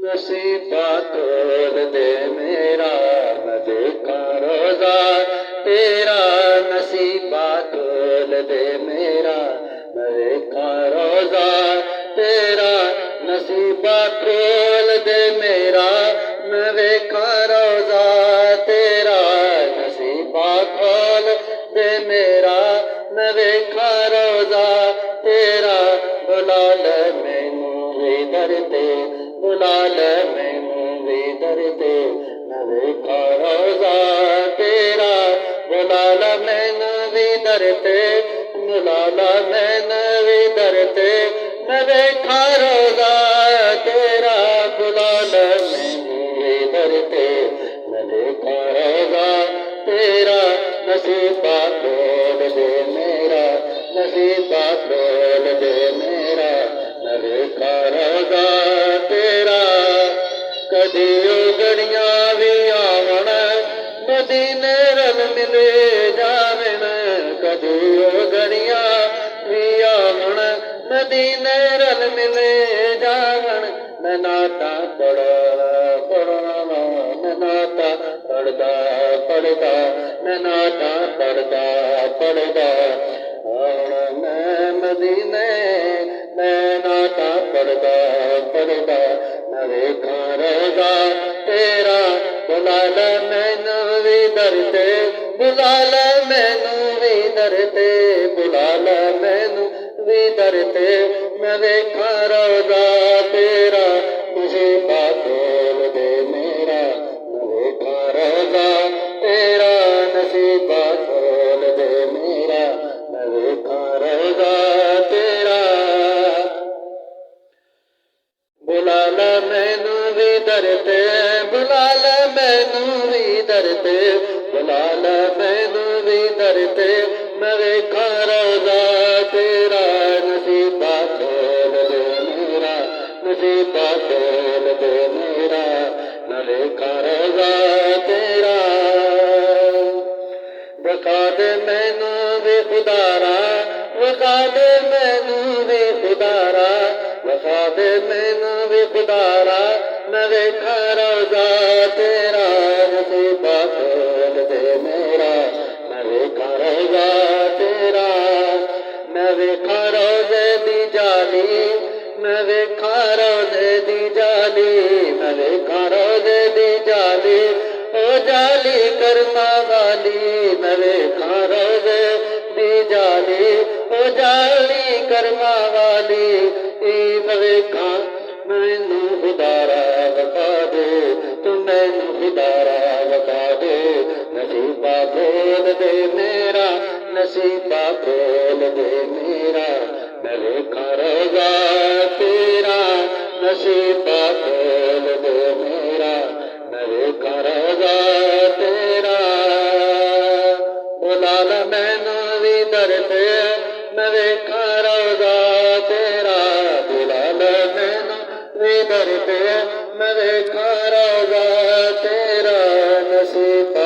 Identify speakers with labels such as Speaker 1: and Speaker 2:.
Speaker 1: नसीबा तोड़ दे मेरा, मैं देखा रोजा तेरा। नसीबा तोड़ दे मेरा, मैं देखा रोजा तेरा। नसीबा खोल दे मेरा, मैं देखा रोजा तेरा। नसीबा खोल दे मेरा, मैं देखा रोजा तेरा। बुला ले मैनू भी दर ते, बुला ले मैनू भी दर ते, मैं देखा रोजा तेरा। बुला ले मैनू भी दर ते, बुला ले मैनू भी दर ते, मैं देखा रोजा तेरा। बुला ले मैनू भी दर ते, मैं देखा रोजा तेरा। नसीबा खोल दे मेरा, नसीबा खोल दे मेरा, मैं देखा रोजा तेरा। कदी घड़ियां भी आवन, मदीने रल मिले जावन। कदी घड़ियां भी आवन, मदीने रल मिले जावन। मैं नाता पढ़ना, मैं नाता पढ़दा पढ़दा, मैं नाता पढ़दा पढ़दा आउण मैं मदीने। मैं नाता पढ़दा पढ़दा, मैं वेखा रोजा तेरा। बुला ले मैनू भी दर ते, बुला ले मैनू भी दर ते, बुला ले मैनू भी दर ते, मैं वेखा रोजा तेरा। नसीबा खोल दे मेरा, मैं वेखा रोजा तेरा। नसीबा खोल दे मेरा, मैं वेखा रोजा तेरा। बुला ले मैनू भी दर ते, बुला ले मैनू भी दर ते, बुला ले मैनू भी दर ते, मैं वेखा रोजा तेरा। नसीबा खोल दे मेरा, नसीबा खोल दे मेरा, मैं वेखा रोजा तेरा। बता दे मैनू भी खुदारा, बता दे मैनू भी खुदारा, बता दे मैनू भी खुदारा, मैं वेखा रोजा तेरा। नसीबा खोल दे मेरा, मैं वेखा रोजा तेरा। मैं वेखा रोजे दी जाली, मैं वेखा रोजे दी जाली, मैं वेखा रोजे दी जाली, ओ जाली करमा वाली। मैं वेखा रोजे दी जाली, ओ जाली करमा वाली। मैं वेखा मैनू खुदारा बता दे, तू मैनू खुदारा बता दे। नसीबा खोल दे मेरा, नसीबा खोल दे मेरा, मैं वेखा रोजा तेरा। नसीबा खोल दे मेरा, मैं वेखा रोजा तेरा। बुला ले मैनू भी दर ते, मैं वेखा रोजा तेरा। बुला ले मैनू भी दर ते, मैं वेखा रोजा तेरा। नसीबा